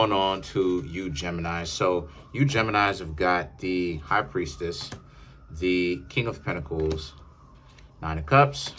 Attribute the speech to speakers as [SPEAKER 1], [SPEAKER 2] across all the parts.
[SPEAKER 1] going on to you Geminis. So you Geminis have got the High Priestess, the King of Pentacles, Nine of Cups,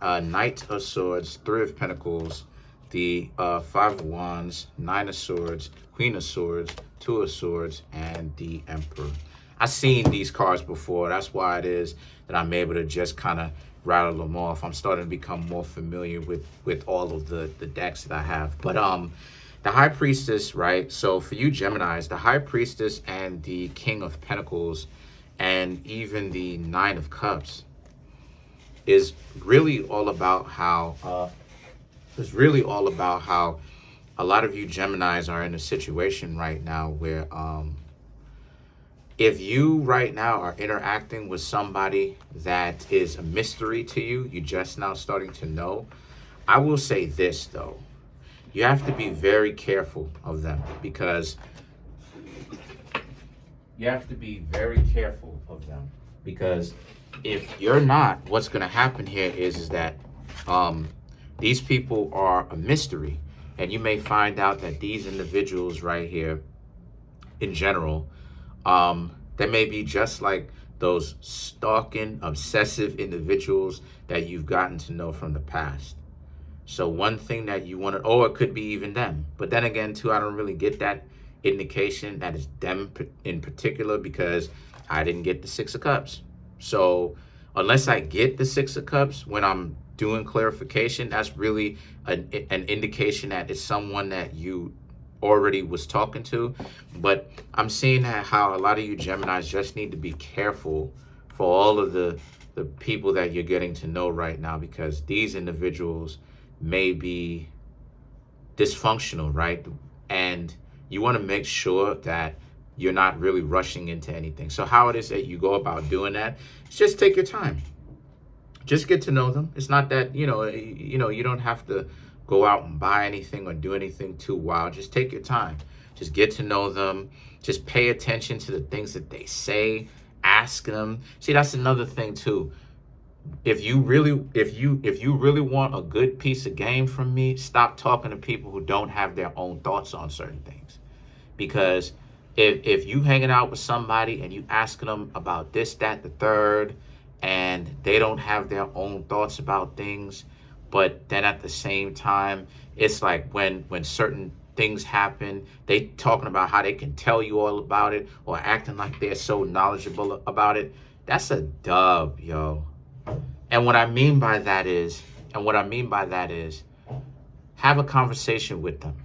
[SPEAKER 1] Knight of Swords, Three of Pentacles, the Five of Wands, Nine of Swords, Queen of Swords, Two of Swords, and the Emperor. I've seen these cards before. That's why it is that I'm able to just kind of rattle them off. I'm starting to become more familiar with all of the decks that I have. But the High Priestess, right? So for you Geminis, the High Priestess and the King of Pentacles and even the Nine of Cups is really all about how a lot of you Geminis are in a situation right now where if you right now are interacting with somebody that is a mystery to you, you're just now starting to know, I will say this though, you have to be very careful of them, because if you're not, what's going to happen here is that these people are a mystery, and you may find out that these individuals right here in general, they may be just like those stalking, obsessive individuals that you've gotten to know from the past. So one thing that you want to, or it could be even them. But then again, too, I don't really get that indication that it's them in particular, because I didn't get the Six of Cups. So unless I get the Six of Cups when I'm doing clarification, that's really an indication that it's someone that you already was talking to. But I'm seeing how a lot of you Geminis just need to be careful for all of the people that you're getting to know right now, because these individuals may be dysfunctional, right? And you want to make sure that you're not really rushing into anything. So how it is that you go about doing that, just take your time. Just get to know them. It's not that, you don't have to go out and buy anything or do anything too wild. Just take your time. Just get to know them. Just pay attention to the things that they say. Ask them. See, that's another thing too. If you really want a good piece of game from me, stop talking to people who don't have their own thoughts on certain things. Because if you hanging out with somebody and you asking them about this, that, the third, and they don't have their own thoughts about things, but then at the same time, it's like when certain things happen, they talking about how they can tell you all about it or acting like they're so knowledgeable about it. That's a dub, yo. And what I mean by that is, have a conversation with them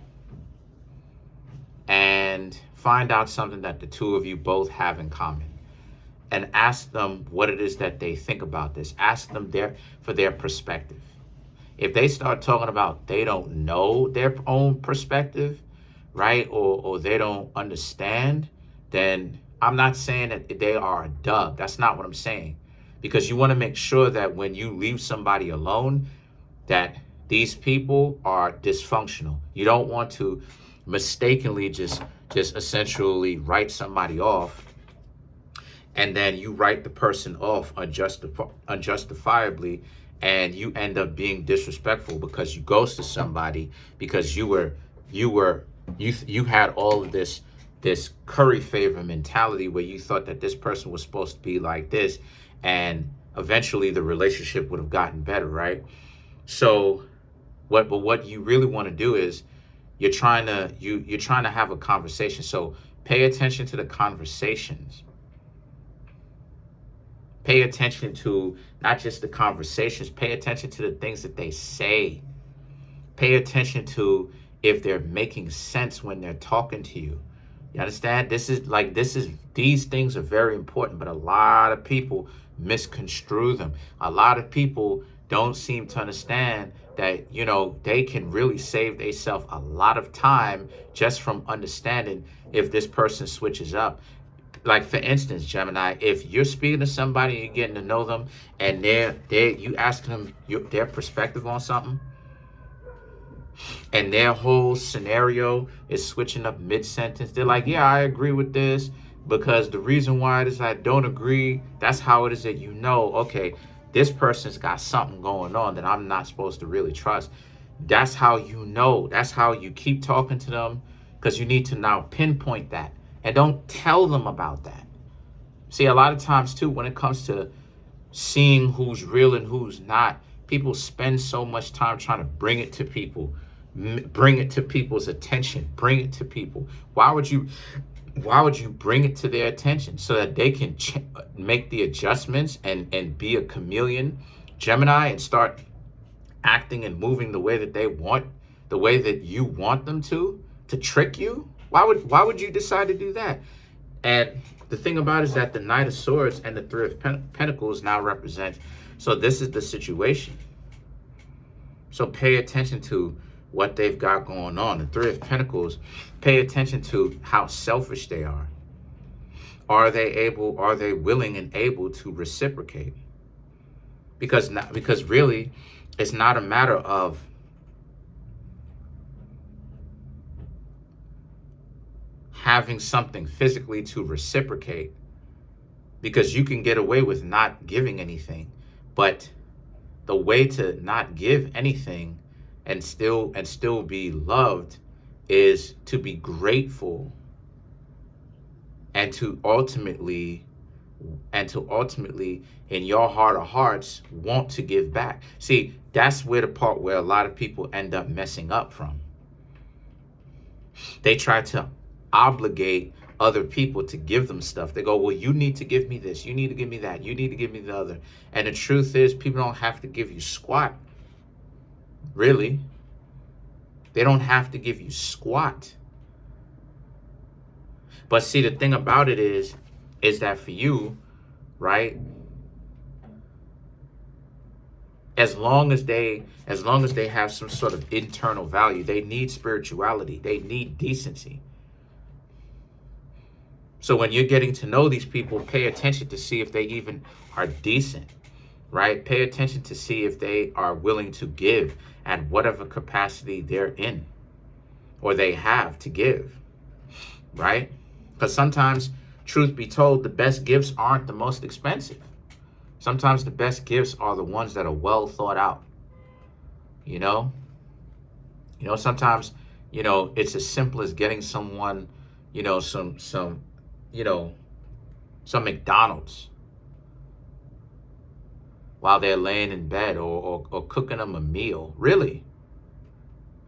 [SPEAKER 1] and find out something that the two of you both have in common, and ask them what it is that they think about this. Ask them for their perspective. If they start talking about they don't know their own perspective, right, or they don't understand, then I'm not saying that they are a dub. That's not what I'm saying. Because you want to make sure that when you leave somebody alone, that these people are dysfunctional. You don't want to mistakenly just essentially write somebody off, and then you write the person off unjustifiably, and you end up being disrespectful because you ghosted somebody because you had all of this curry favor mentality where you thought that this person was supposed to be like this, and eventually the relationship would have gotten better, right? So what you really want to do is you're trying to have a conversation. So pay attention to the conversations. Pay attention to not just the conversations, pay attention to the things that they say. Pay attention to if they're making sense when they're talking to you. You understand? These things are very important, but a lot of people misconstrue them. A lot of people don't seem to understand that, they can really save themselves a lot of time just from understanding if this person switches up. Like, for instance, Gemini, if you're speaking to somebody and you're getting to know them, and you asking them their perspective on something, and their whole scenario is switching up mid-sentence, they're like, yeah, I agree with this, because the reason why it is I don't agree, that's how it is that okay, this person's got something going on that I'm not supposed to really trust. That's how you know. That's how you keep talking to them, because you need to now pinpoint that. And don't tell them about that. See, a lot of times too, when it comes to seeing who's real and who's not, people spend so much time trying to bring it to people, bring it to people's attention, bring it to people. Why would you bring it to their attention? So that they can make the adjustments and be a chameleon, Gemini, and start acting and moving the way that they want, the way that you want them to trick you? Why would you decide to do that? And the thing about it is that the Knight of Swords and the Three of Pentacles now represent, so this is the situation. So pay attention to what they've got going on. The Three of Pentacles, pay attention to how selfish they are. Are they willing and able to reciprocate? Because really, it's not a matter of having something physically to reciprocate, because you can get away with not giving anything. But the way to not give anything and still be loved is to be grateful, and to ultimately in your heart of hearts want to give back. See, that's where the part where a lot of people end up messing up from. They try to obligate other people to give them stuff. They go, well, you need to give me this, you need to give me that, you need to give me the other. And the truth is, people don't have to give you squat. Really, they don't have to give you squat. But see, the thing about it is that for you, right, as long as they have some sort of internal value, they need spirituality, they need decency. So when you're getting to know these people, pay attention to see if they even are decent, right? Pay attention to see if they are willing to give at whatever capacity they're in or they have to give, right? Because sometimes, truth be told, the best gifts aren't the most expensive. Sometimes the best gifts are the ones that are well thought out, you know? Sometimes, it's as simple as getting someone, some McDonald's while they're laying in bed, or cooking them a meal, really,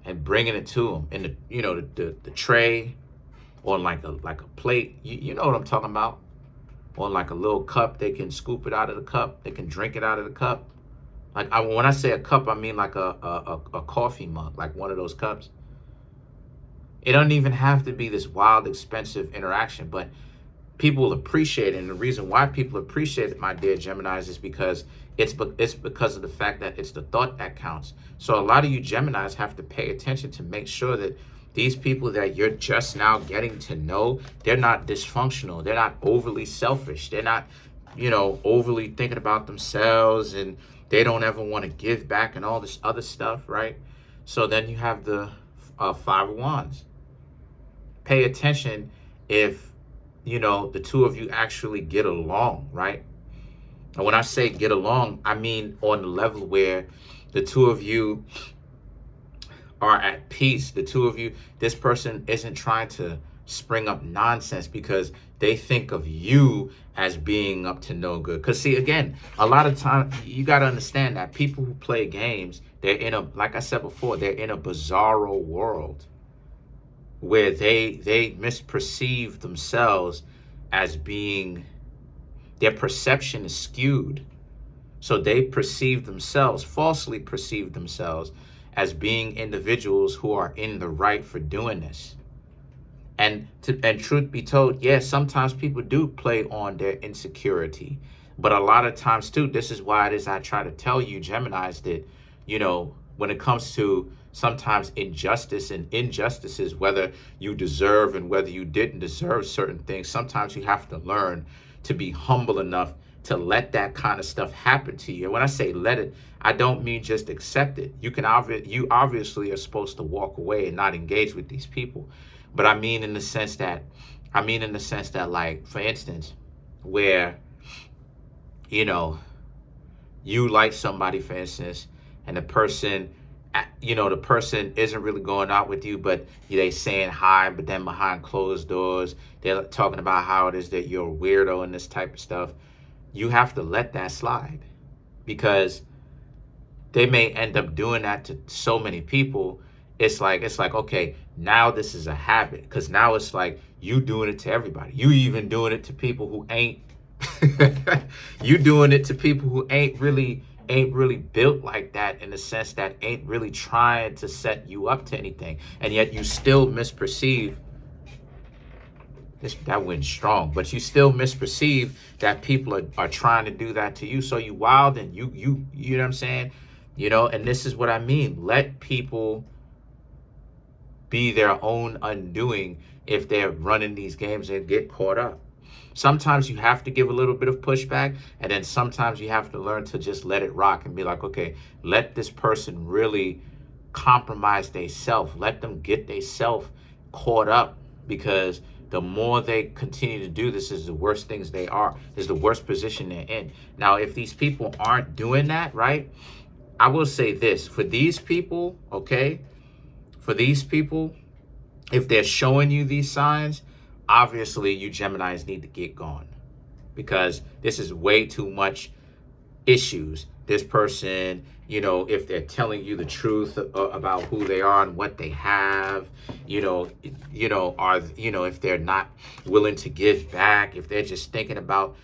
[SPEAKER 1] and bringing it to them in the tray, or like a plate. You know what I'm talking about? Or like a little cup. They can scoop it out of the cup. They can drink it out of the cup. Like when I say a cup, I mean like a coffee mug, like one of those cups. It doesn't even have to be this wild, expensive interaction, but people will appreciate it. And the reason why people appreciate it, my dear Geminis, is because it's because of the fact that it's the thought that counts. So a lot of you Geminis have to pay attention to make sure that these people that you're just now getting to know, they're not dysfunctional. They're not overly selfish. They're not, overly thinking about themselves, and they don't ever want to give back and all this other stuff, right? So then you have the Five of Wands. Pay attention if, the two of you actually get along, right? And when I say get along, I mean on the level where the two of you are at peace. The two of you, this person isn't trying to spring up nonsense because they think of you as being up to no good. Because see, again, a lot of time you got to understand that people who play games, they're like I said before, they're in a bizarro world where they misperceive themselves as being, their perception is skewed. So they falsely perceive themselves as being individuals who are in the right for doing this. And truth be told, yes, sometimes people do play on their insecurity. But a lot of times too, this is why it is I try to tell you, Geminis, that, when it comes to sometimes injustice and injustices, whether you deserve and whether you didn't deserve certain things, sometimes you have to learn to be humble enough to let that kind of stuff happen to you. And when I say let it, I don't mean just accept it. You obviously are supposed to walk away and not engage with these people. But I mean in the sense that, like, for instance, where, you like somebody, for instance, and the person the person isn't really going out with you, but they saying hi, but then behind closed doors, they're talking about how it is that you're a weirdo and this type of stuff. You have to let that slide, because they may end up doing that to so many people. It's like, okay, now this is a habit, because now it's like you doing it to everybody. You even doing it to people who ain't you doing it to people who ain't really built like that, in the sense that ain't really trying to set you up to anything, and yet you still misperceive this. That went strong, but you still misperceive that people are trying to do that to you. So you wild, and you know what I'm saying, and this is what I mean. Let people be their own undoing if they're running these games and get caught up. Sometimes you have to give a little bit of pushback, and then sometimes you have to learn to just let it rock and be like, okay, let this person really compromise they self. Let them get they self caught up, because the more they continue to do this, is the worse things they are, is the worst position they're in. Now, if these people aren't doing that, right, I will say this, for these people, okay, for these people, if they're showing you these signs, obviously you Geminis need to get gone, because this is way too much issues. This person, if they're telling you the truth about who they are and what they have, if they're not willing to give back, if they're just thinking about,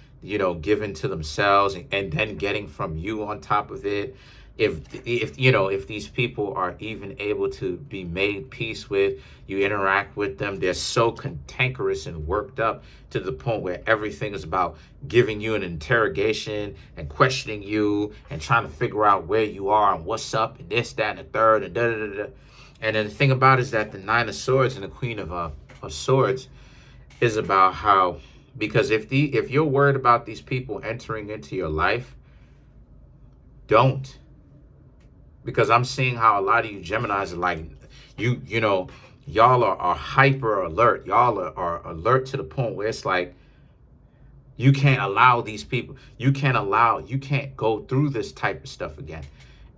[SPEAKER 1] giving to themselves and then getting from you on top of it. If these people are even able to be made peace with, you interact with them, they're so cantankerous and worked up to the point where everything is about giving you an interrogation and questioning you and trying to figure out where you are and what's up and this, that, and the third, and da da da da. And then the thing about it is that the Nine of Swords and the Queen of Swords is about how, because if you're worried about these people entering into your life, don't. Because I'm seeing how a lot of you Geminis are like, y'all are hyper alert. Y'all are alert to the point where it's like, you can't allow these people, you can't go through this type of stuff again.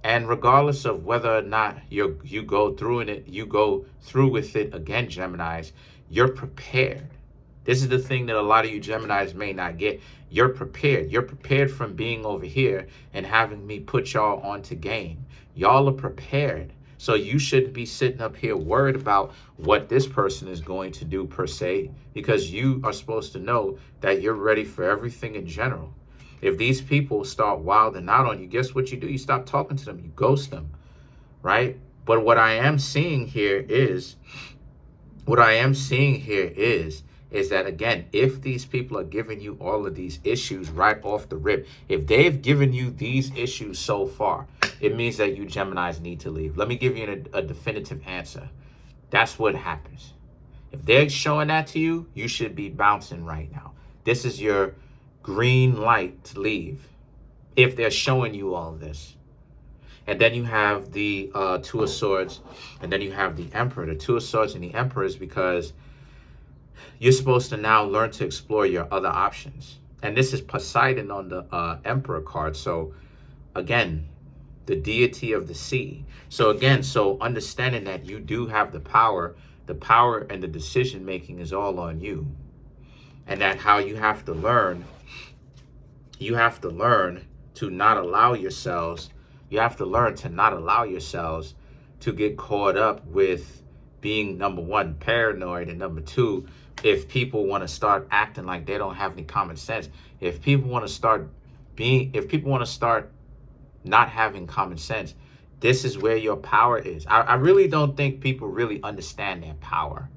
[SPEAKER 1] And regardless of whether or not you go through with it again, Geminis, you're prepared. This is the thing that a lot of you Geminis may not get. You're prepared. You're prepared from being over here and having me put y'all onto game. Y'all are prepared. So you shouldn't be sitting up here worried about what this person is going to do per se, because you are supposed to know that you're ready for everything in general. If these people start wilding out on you, guess what you do? You stop talking to them. You ghost them, right? But what I am seeing here is that, again, if these people are giving you all of these issues right off the rip, if they've given you these issues so far, it means that you Geminis need to leave. Let me give you a definitive answer. That's what happens. If they're showing that to you, you should be bouncing right now. This is your green light to leave, if they're showing you all of this. And then you have the Two of Swords, and then you have the Emperor. The Two of Swords and the Emperor is because you're supposed to now learn to explore your other options. And this is Poseidon on the Emperor card. So again, the deity of the sea. So again, understanding that you do have the power and the decision making is all on you. And that how you have to learn to not allow yourselves, to get caught up with being, number one, paranoid, and number two, if people want to start acting like they don't have any common sense, if people want to start not having common sense, this is where your power is. I really don't think people really understand their power.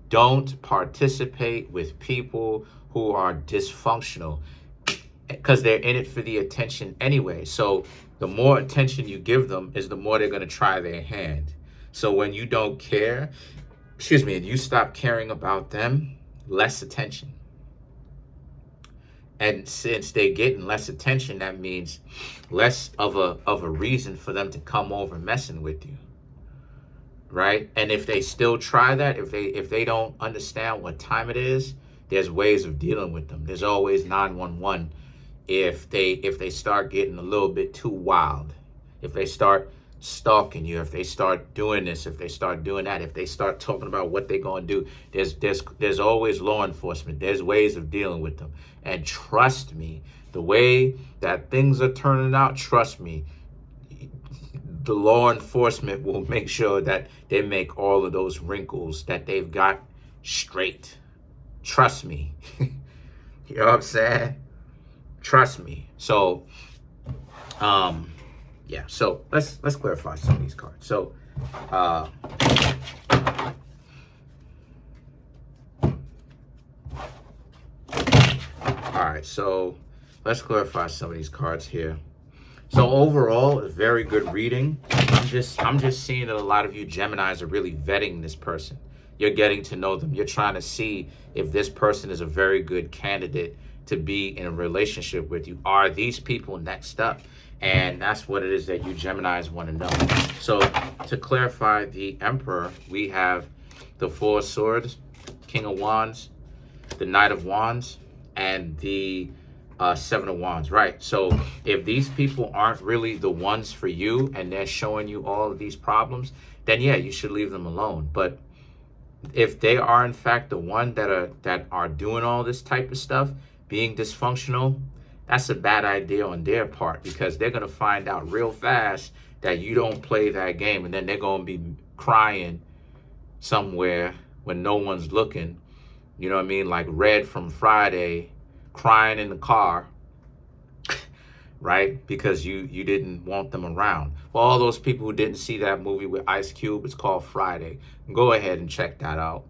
[SPEAKER 1] Don't participate with people who are dysfunctional, because they're in it for the attention anyway. So the more attention you give them is the more they're going to try their hand. So when you don't care, and you stop caring about them, less attention. And since they're getting less attention, that means less of a reason for them to come over messing with you, right? And if they still try that, if they don't understand what time it is, there's ways of dealing with them. There's always 911 if they start getting a little bit too wild, if they start stalking you, if they start doing this, if they start doing that, if they start talking about what they're going to do, there's always law enforcement. There's ways of dealing with them. And trust me, the way that things are turning out, trust me, the law enforcement will make sure that they make all of those wrinkles that they've got straight. Trust me. You know what I'm saying? Trust me. So, yeah. So let's clarify some of these cards. So, all right. So let's clarify some of these cards here. So overall, a very good reading. I'm just seeing that a lot of you Geminis are really vetting this person. You're getting to know them. You're trying to see if this person is a very good candidate to be in a relationship with you. Are these people next up? And that's what it is that you Geminis want to know. So to clarify the Emperor, we have the Four of Swords, King of Wands, the Knight of Wands, and the Seven of Wands, right? So if these people aren't really the ones for you and they're showing you all of these problems, then yeah, you should leave them alone. But if they are in fact the one that are doing all this type of stuff, being dysfunctional, that's a bad idea on their part, because they're going to find out real fast that you don't play that game, and then they're going to be crying somewhere when no one's looking. You know what I mean? Like Red from Friday, crying in the car, right? Because you didn't want them around. For all those people who didn't see that movie with Ice Cube, it's called Friday. Go ahead and check that out.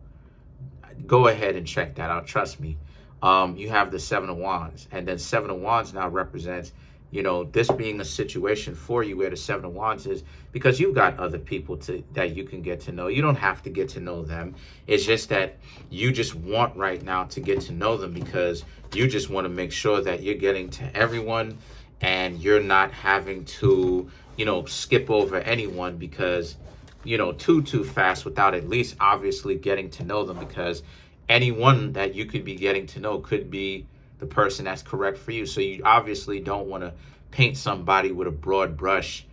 [SPEAKER 1] Go ahead and check that out. Trust me. You have the Seven of Wands, and then Seven of Wands now represents, you know, this being a situation for you where the Seven of Wands is, because you've got other people that you can get to know. You don't have to get to know them. It's just that you just want right now to get to know them, because you just want to make sure that you're getting to everyone and you're not having to, you know, skip over anyone because, you know, too fast without at least obviously getting to know them, because anyone that you could be getting to know could be the person that's correct for you. So you obviously don't want to paint somebody with a broad brush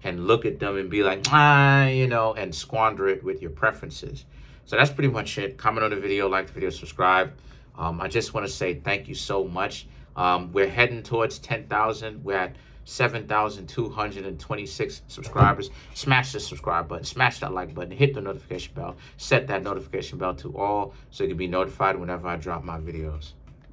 [SPEAKER 1] and look at them and be like, you know, and squander it with your preferences. So that's pretty much it. Comment on the video, like the video, subscribe. I just want to say thank you so much. We're heading towards 10,000. We're at 7,226 subscribers. Smash the subscribe button, smash that like button, hit the notification bell, set that notification bell to all so you can be notified whenever I drop my videos.